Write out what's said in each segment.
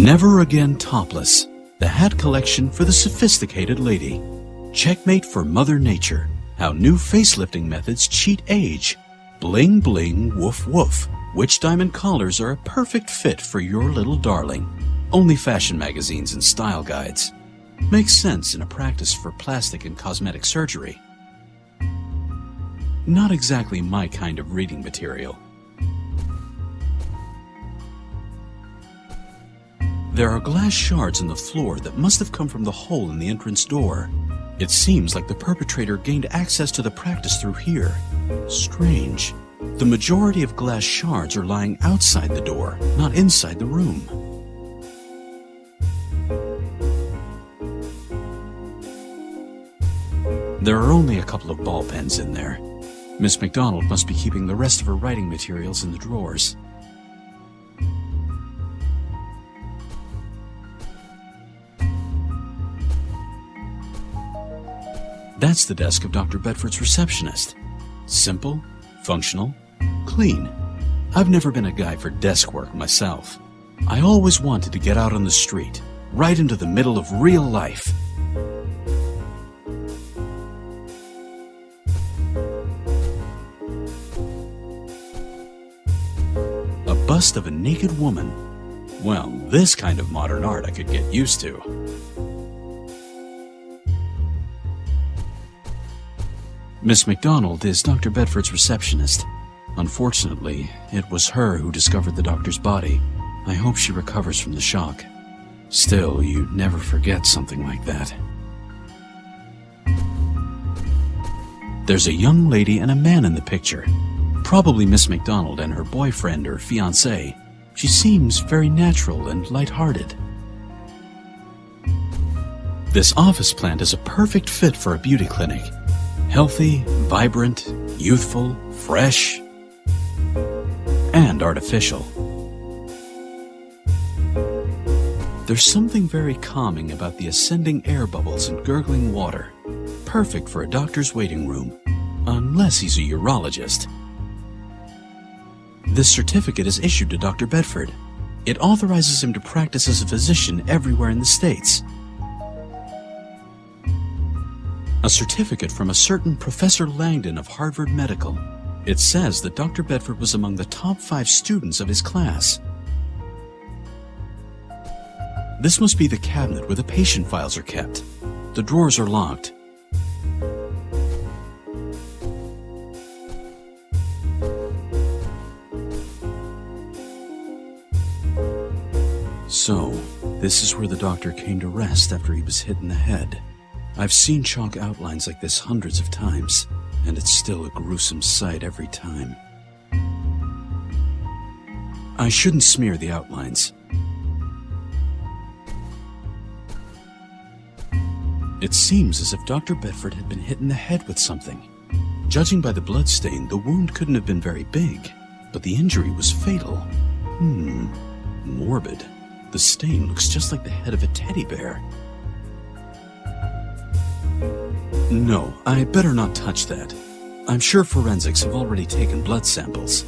Never Again Topless, the hat collection for the sophisticated lady. Checkmate for Mother Nature, how new facelifting methods cheat age. Bling bling woof woof, which diamond collars are a perfect fit for your little darling. Only fashion magazines and style guides. Makes sense in a practice for plastic and cosmetic surgery. Not exactly my kind of reading material. There are glass shards on the floor that must have come from the hole in the entrance door. It seems like the perpetrator gained access to the practice through here. Strange. The majority of glass shards are lying outside the door, not inside the room. There are only a couple of ball pens in there. Miss McDonald must be keeping the rest of her writing materials in the drawers. That's the desk of Dr. Bedford's receptionist. Simple, functional, clean. I've never been a guy for desk work myself. I always wanted to get out on the street, right into the middle of real life. A bust of a naked woman. Well, this kind of modern art I could get used to. Miss McDonald is Dr. Bedford's receptionist. Unfortunately, it was her who discovered the doctor's body. I hope she recovers from the shock. Still, you'd never forget something like that. There's a young lady and a man in the picture. Probably Miss McDonald and her boyfriend or fiancé. She seems very natural and lighthearted. This office plant is a perfect fit for a beauty clinic. Healthy, vibrant, youthful, fresh, and artificial. There's something very calming about the ascending air bubbles and gurgling water. Perfect for a doctor's waiting room, unless he's a urologist. This certificate is issued to Dr. Bedford. It authorizes him to practice as a physician everywhere in the States. A certificate from a certain Professor Langdon of Harvard Medical. It says that Dr. Bedford was among the top 5 students of his class. This must be the cabinet where the patient files are kept. The drawers are locked. So, this is where the doctor came to rest after he was hit in the head. I've seen chalk outlines like this hundreds of times, and it's still a gruesome sight every time. I shouldn't smear the outlines. It seems as if Dr. Bedford had been hit in the head with something. Judging by the bloodstain, the wound couldn't have been very big, but the injury was fatal. Morbid. The stain looks just like the head of a teddy bear. No, I better not touch that. I'm sure forensics have already taken blood samples.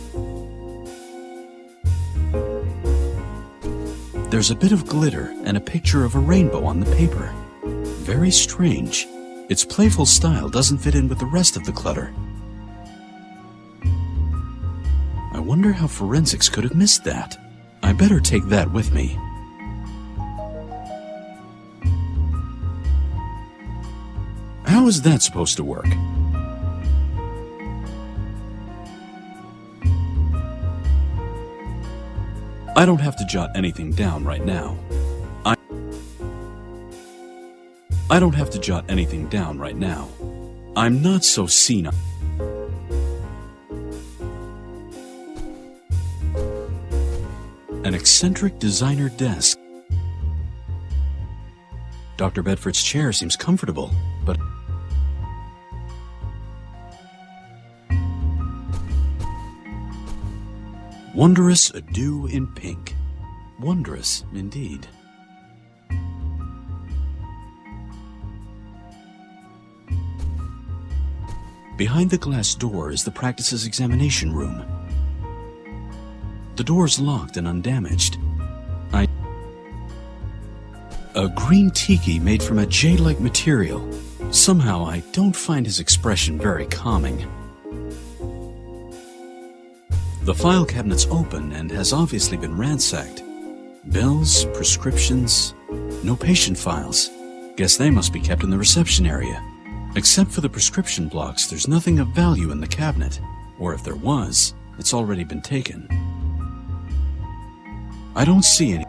There's a bit of glitter and a picture of a rainbow on the paper. Very strange. Its playful style doesn't fit in with the rest of the clutter. I wonder how forensics could have missed that. I better take that with me. How is that supposed to work? I don't have to jot anything down right now. I don't have to jot anything down right now. I'm not so senile. An eccentric designer desk. Dr. Bedford's chair seems comfortable, but wondrous adieu in pink. Wondrous, indeed. Behind the glass door is the practice's examination room. The door is locked and undamaged. A green tiki made from a jade-like material. Somehow, I don't find his expression very calming. The file cabinet's open and has obviously been ransacked. Bills, prescriptions, no patient files. Guess they must be kept in the reception area. Except for the prescription blocks, there's nothing of value in the cabinet. Or if there was, it's already been taken. I don't see any.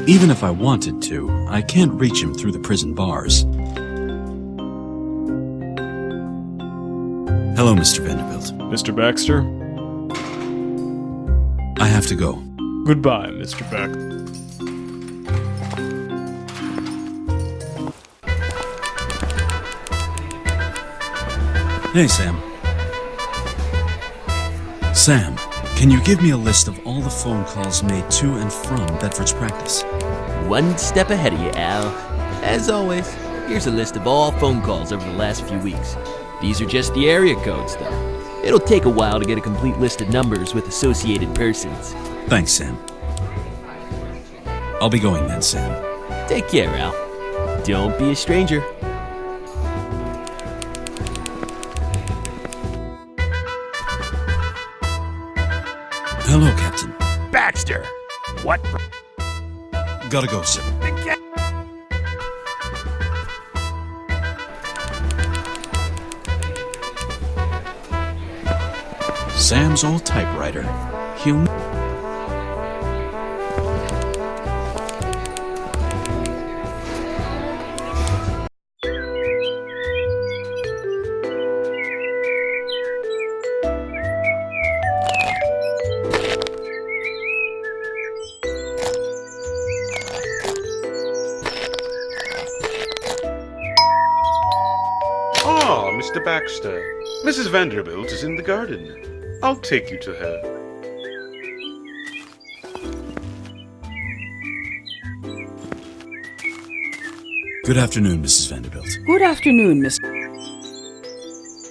Even if I wanted to, I can't reach him through the prison bars. Hello, Mr. Vanderbilt. Mr. Baxter? I have to go. Goodbye, Mr. Baxter. Hey, Sam. Sam, can you give me a list of all the phone calls made to and from Bedford's practice? One step ahead of you, Al. As always, here's a list of all phone calls over the last few weeks. These are just the area codes, though. It'll take a while to get a complete list of numbers with associated persons. Thanks, Sam. I'll be going then, Sam. Take care, Al. Don't be a stranger. Hello, Captain. Baxter! What? Gotta go, sir. Sam's old typewriter. He'll... Ah, Mr. Baxter. Mrs. Vanderbilt is in the garden. I'll take you to her. Good afternoon, Mrs. Vanderbilt. Good afternoon, Miss.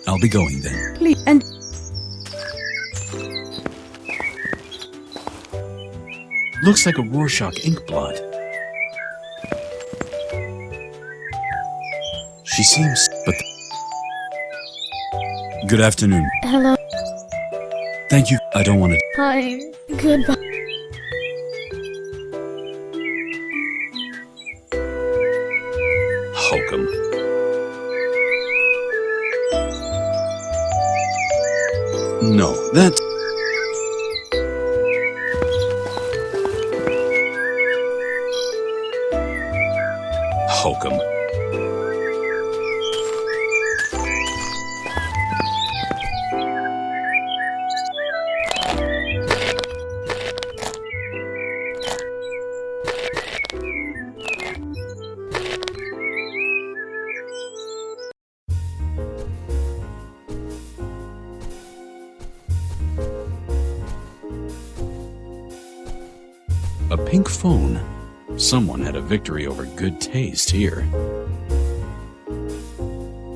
I'll be going then. Please, and Looks like a Rorschach ink blot. She seems... but... Good afternoon. Hello. Thank you. I don't want to... Hi. Goodbye. Hokum. No, that... Hokum. A pink phone. Someone had a victory over good taste here.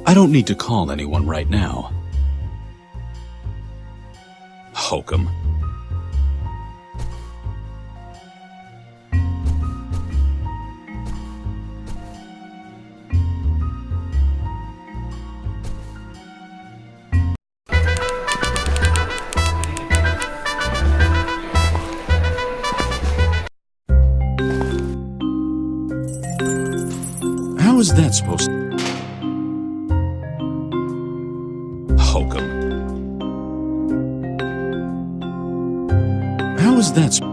I don't need to call anyone right now. Hokum. How is that supposed to... Hokum. How is that supposed...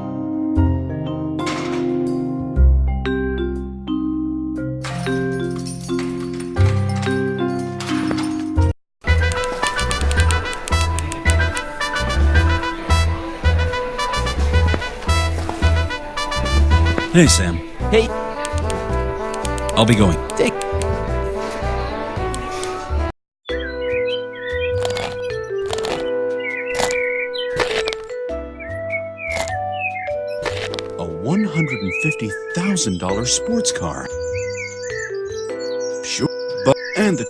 Hey, Sam. Hey, I'll be going. take. A $150,000 sports car. Sure, but and the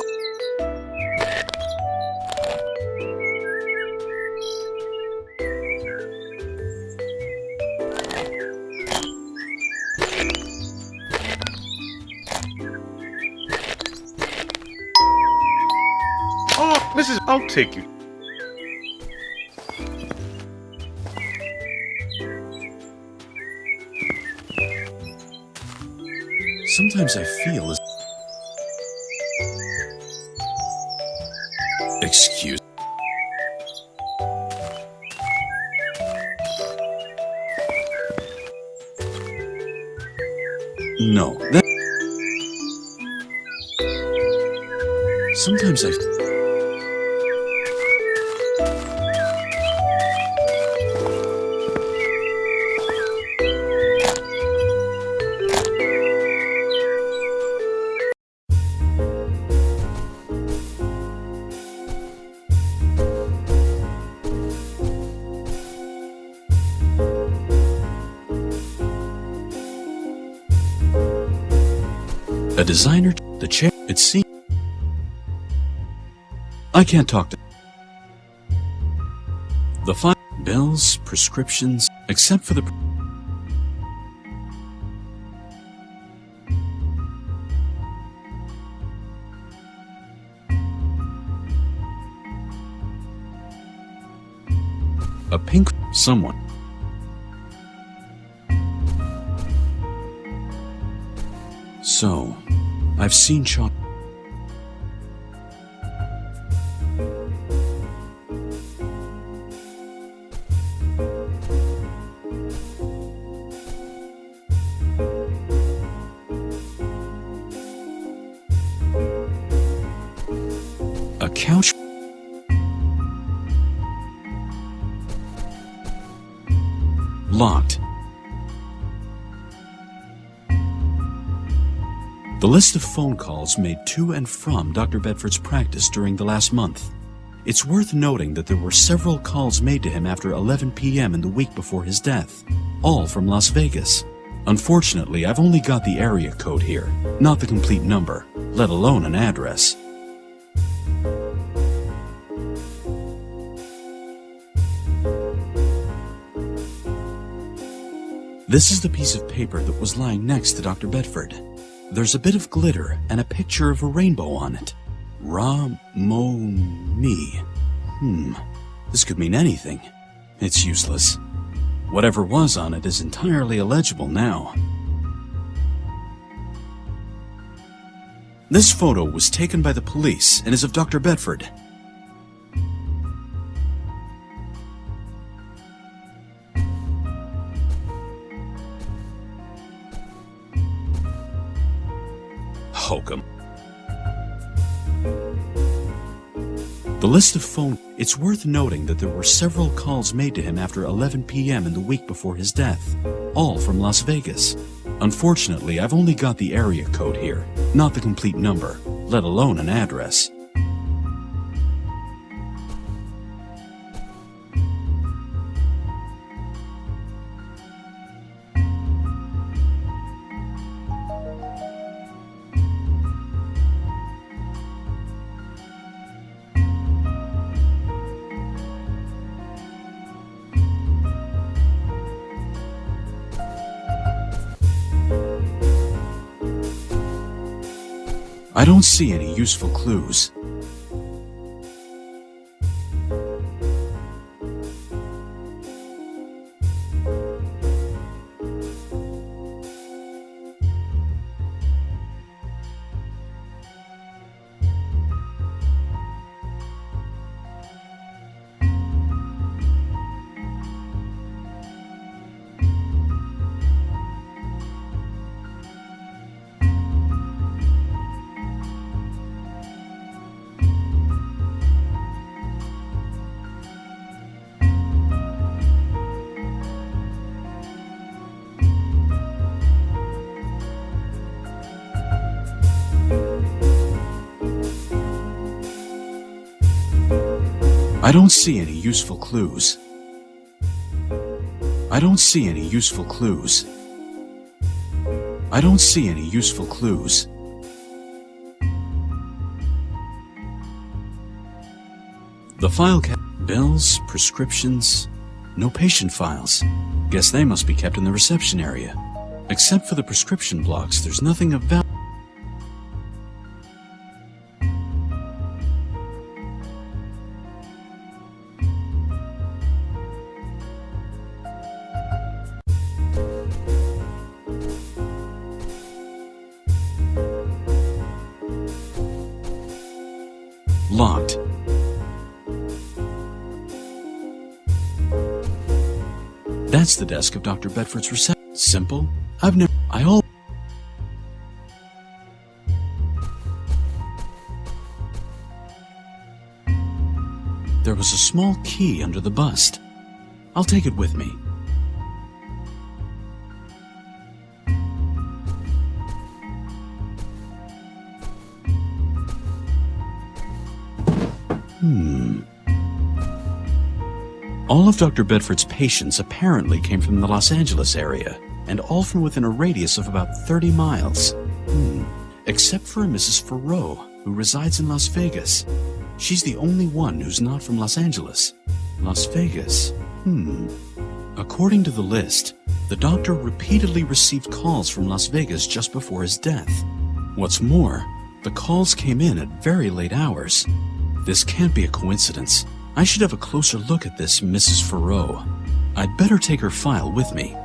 Oh, Mrs. I'll take you. Sometimes I feel as. Excuse. No, that. Sometimes I. A designer, the chair, it seems. I can't talk to. The file, bills, prescriptions, except for the. A pink someone. So, I've seen Sean. A couch. Locked. The list of phone calls made to and from Dr. Bedford's practice during the last month. It's worth noting that there were several calls made to him after 11 p.m. in the week before his death, all from Las Vegas. Unfortunately, I've only got the area code here, not the complete number, let alone an address. This is the piece of paper that was lying next to Dr. Bedford. There's a bit of glitter and a picture of a rainbow on it. Ra-mo-me. This could mean anything. It's useless. Whatever was on it is entirely illegible now. This photo was taken by the police and is of Dr. Bedford. Hokum. The list of phone. It's worth noting that there were several calls made to him after 11 p.m. in the week before his death, all from Las Vegas. Unfortunately, I've only got the area code here, not the complete number, let alone an address. I don't see any useful clues. I don't see any useful clues. I don't see any useful clues. I don't see any useful clues. The file bills, prescriptions, no patient files. Guess they must be kept in the reception area. Except for the prescription blocks, there's nothing of value. Locked. That's the desk of Dr. Bedford's reception. Simple. There was a small key under the bust. I'll take it with me. All of Dr. Bedford's patients apparently came from the Los Angeles area, and all from within a radius of about 30 miles. Except for a Mrs. Farrow, who resides in Las Vegas. She's the only one who's not from Los Angeles. Las Vegas. According to the list, the doctor repeatedly received calls from Las Vegas just before his death. What's more, the calls came in at very late hours. This can't be a coincidence. I should have a closer look at this Mrs. Farrow. I'd better take her file with me.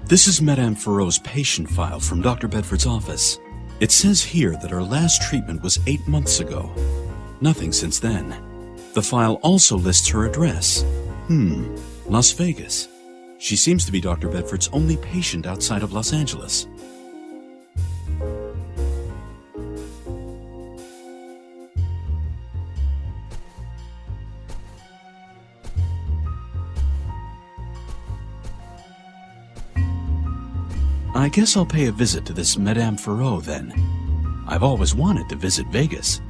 This is Madame Farrow's patient file from Dr. Bedford's office. It says here that her last treatment was 8 months ago. Nothing since then. The file also lists her address. Las Vegas. She seems to be Dr. Bedford's only patient outside of Los Angeles. I guess I'll pay a visit to this Madame Farrow then. I've always wanted to visit Vegas.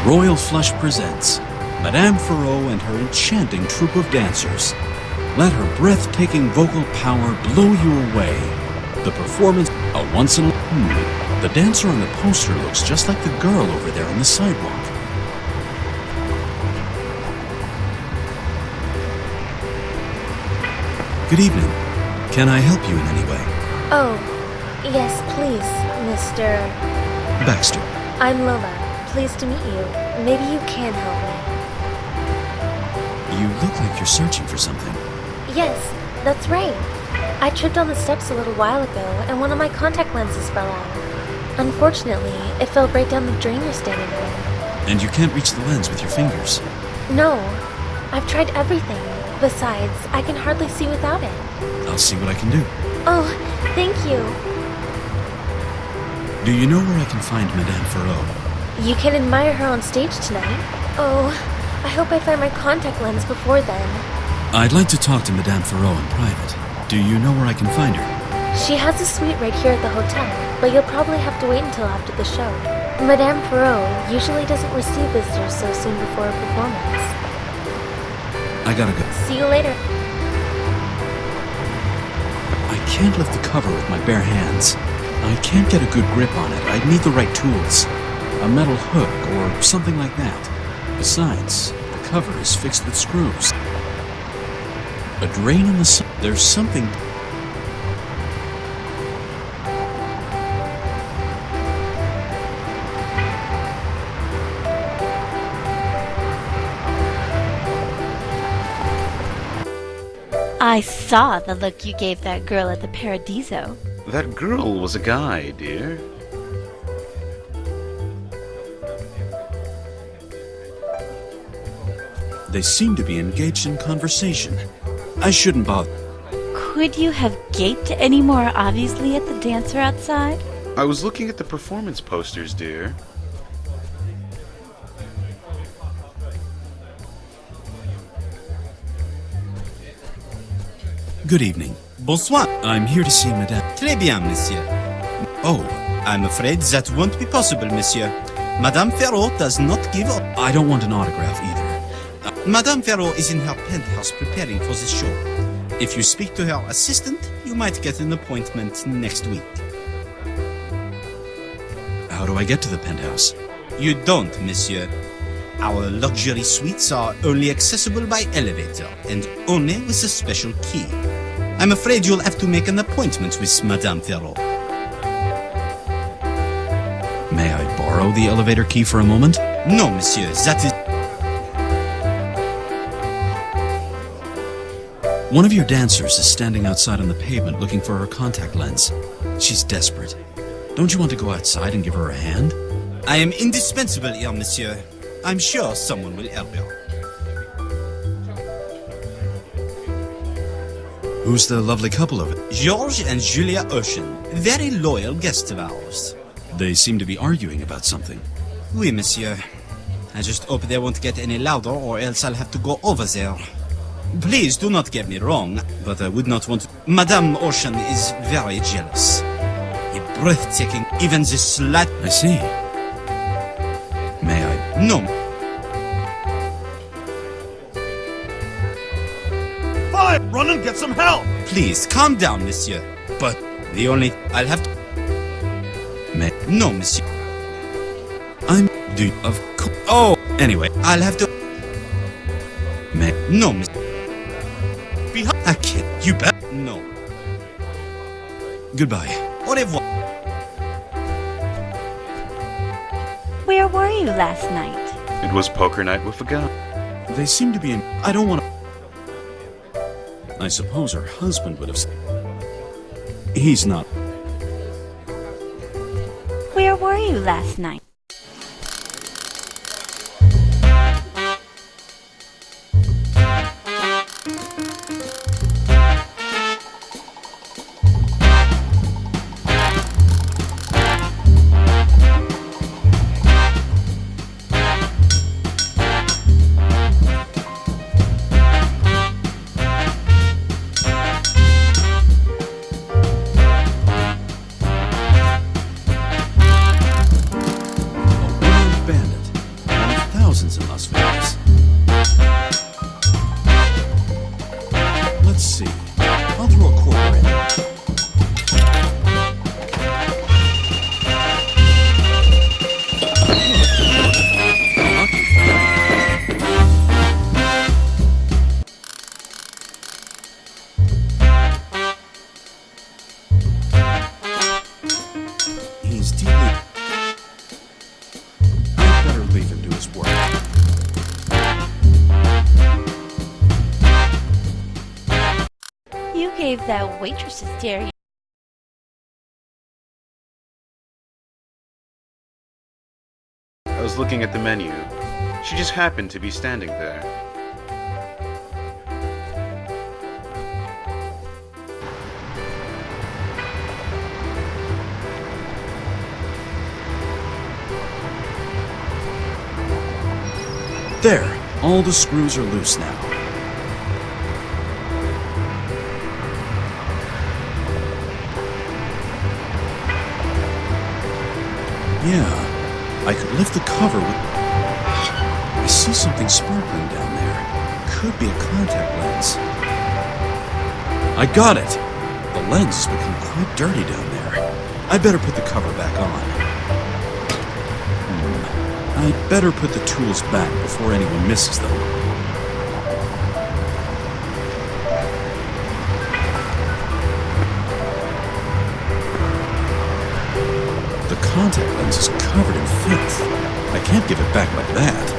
Royal Flush presents Madame Farrow and her enchanting troupe of dancers. Let her breathtaking vocal power blow you away. The performance, a once in a... The dancer on the poster looks just like the girl over there on the sidewalk. Good evening. Can I help you in any way? Oh, yes, please, Mr. Baxter. I'm Lola. Pleased to meet you. Maybe you can help me. You look like you're searching for something. Yes, that's right. I tripped on the steps a little while ago and one of my contact lenses fell out. Unfortunately, it fell right down the drain you're standing on. And you can't reach the lens with your fingers? No, I've tried everything. Besides, I can hardly see without it. I'll see what I can do. Oh, thank you. Do you know where I can find Madame Farrow? You can admire her on stage tonight. Oh, I hope I find my contact lens before then. I'd like to talk to Madame Farrow in private. Do you know where I can find her? She has a suite right here at the hotel, but you'll probably have to wait until after the show. Madame Farrow usually doesn't receive visitors so soon before a performance. I gotta go. See you later. I can't lift the cover with my bare hands. I can't get a good grip on it. I'd need the right tools. A metal hook or something like that. Besides, the cover is fixed with screws. A drain in the sun. There's something... I saw the look you gave that girl at the Paradiso. That girl was a guy, dear. They seem to be engaged in conversation. I shouldn't bother. Could you have gaped any more obviously at the dancer outside? I was looking at the performance posters, dear. Good evening. Bonsoir. I'm here to see Madame. Très bien, monsieur. Oh, I'm afraid that won't be possible, monsieur. Madame Ferraud does not give up. I don't want an autograph either. Madame Ferraud is in her penthouse preparing for the show. If you speak to her assistant, you might get an appointment next week. How do I get to the penthouse? You don't, monsieur. Our luxury suites are only accessible by elevator, and only with a special key. I'm afraid you'll have to make an appointment with Madame Ferraud. May I borrow the elevator key for a moment? No, monsieur, that is... One of your dancers is standing outside on the pavement looking for her contact lens. She's desperate. Don't you want to go outside and give her a hand? I am indispensable here, monsieur. I'm sure someone will help her. Who's the lovely couple of it? George and Julia Ocean, very loyal guests of ours. They seem to be arguing about something. Oui, monsieur. I just hope they won't get any louder, or else I'll have to go over there. Please do not get me wrong, but I would not want to... Madame Ocean is very jealous. You're breathtaking, even the slight... I see. May I? No. Fine, run and get some help! Please, calm down, monsieur. But The only... I'll have to... may No, monsieur. I'm do of course. Oh, Anyway, I'll have to... may No, monsieur. I can't. you bet. No. Goodbye. Au revoir. Where were you last night? It was poker night with a guy. They seem to be in. I don't want to. I suppose her husband would have. He's not. Where were you last night? A world bandit. One of thousands in Las Vegas. Let's see. I'll throw a quarter in. Lucky. He's deeply. I'd better leave him to his work. You gave that waitress a stare. I was looking at the menu. She just happened to be standing there. There. All the screws are loose now. Yeah, I could lift the cover with... I see something sparkling down there. Could be a contact lens. I got it! The lens has become quite dirty down there. I better put the cover back on. I'd better put the tools back before anyone misses them. The contact lens is covered in filth. I can't give it back like that.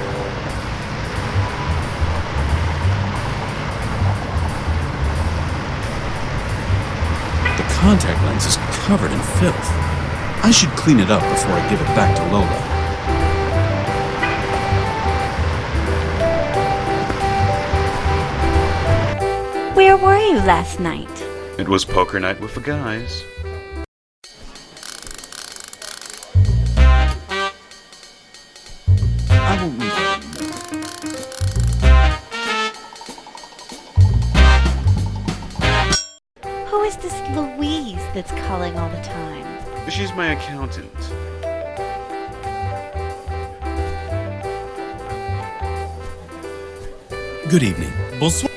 contact lens is covered in filth. I should clean it up before I give it back to Lola. Where were you last night? It was poker night with the guys. I won't need that anymore. Who is this Louise that's calling all the time? She's my accountant. Good evening. Bonsoir.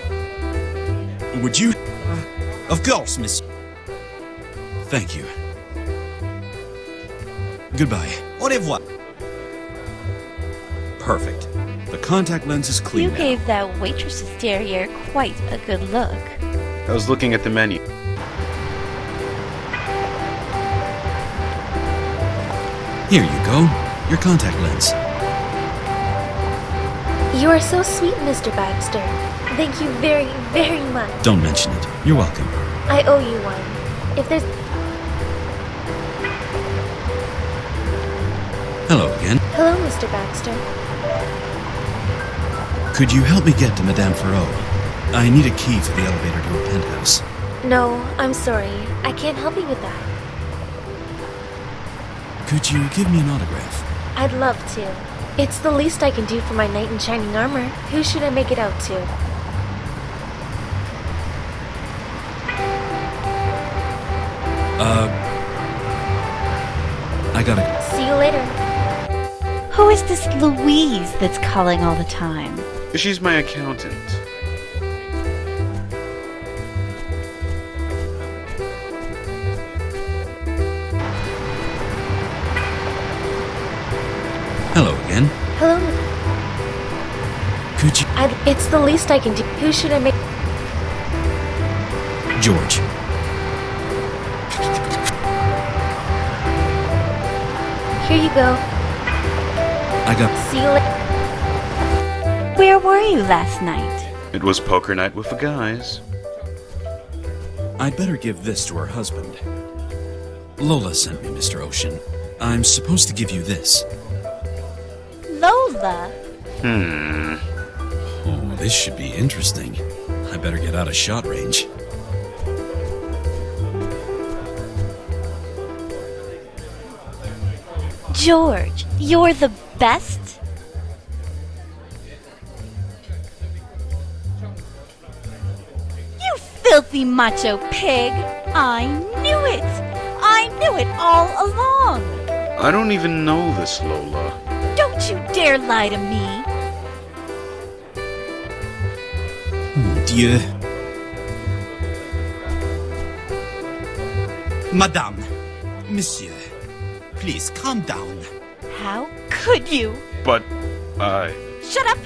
Would you... Of course, miss. Thank you. Goodbye. Au revoir. Perfect. The contact lens is clean You now. gave that waitress's derriere quite a good look. I was looking at the menu. Here you go. Your contact lens. You are so sweet, Mr. Baxter. Thank you very, very much. Don't mention it. You're welcome. I owe you one. If there's... Hello again. Hello, Mr. Baxter. Could you help me get to Madame Ferreau? I need a key for the elevator to her penthouse. No, I'm sorry. I can't help you with that. Could you give me an autograph? I'd love to. It's the least I can do for my knight in shining armor. Who should I make it out to? I gotta... See you later. Who is this Louise that's calling all the time? She's my accountant. Hello again. Hello. Could you... It's the least I can do. Who should I make... George. Here you go. I got... See you later. Where were you last night? It was poker night with the guys. I'd better give this to her husband. Lola sent me, Mr. Ocean. I'm supposed to give you this. Lola? Oh, this should be interesting. I better get out of shot range. George, you're the best? You filthy macho pig! I knew it! I knew it all along! I don't even know this Lola. Don't you dare lie to me! Dieu. Madame, monsieur, please calm down. How could you? But Shut up!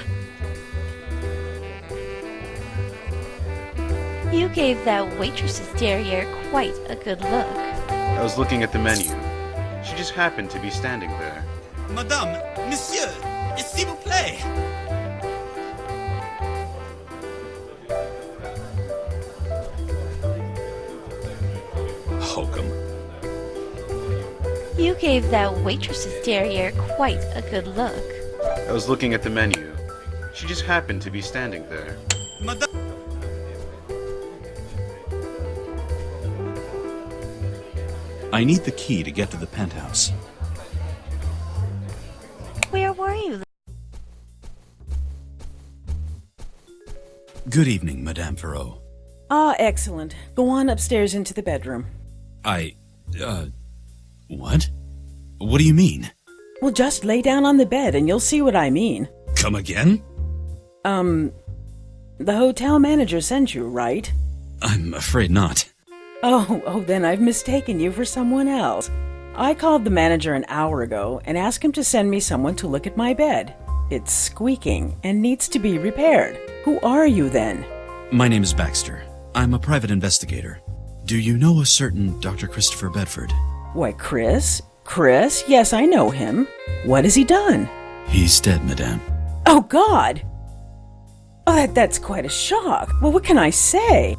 You gave that waitress's derriere quite a good look. I was looking at the menu. She just happened to be standing there. Madame, monsieur, s'il vous plaît. Hokum. You gave that waitress's derriere quite a good look. I was looking at the menu. She just happened to be standing there. Madame. I need the key to get to the penthouse. Where were you? Good evening, Madame Ferreau. Ah, excellent. Go on upstairs into the bedroom. What? What do you mean? Well, just lay down on the bed and you'll see what I mean. Come again? The hotel manager sent you, right? I'm afraid not. Oh, then I've mistaken you for someone else. I called the manager an hour ago and asked him to send me someone to look at my bed. It's squeaking and needs to be repaired. Who are you then? My name is Baxter. I'm a private investigator. Do you know a certain Dr. Christopher Bedford? Why, Chris? Chris? Yes, I know him. What has he done? He's dead, Madame. Oh, God! Oh, that's quite a shock. Well, what can I say?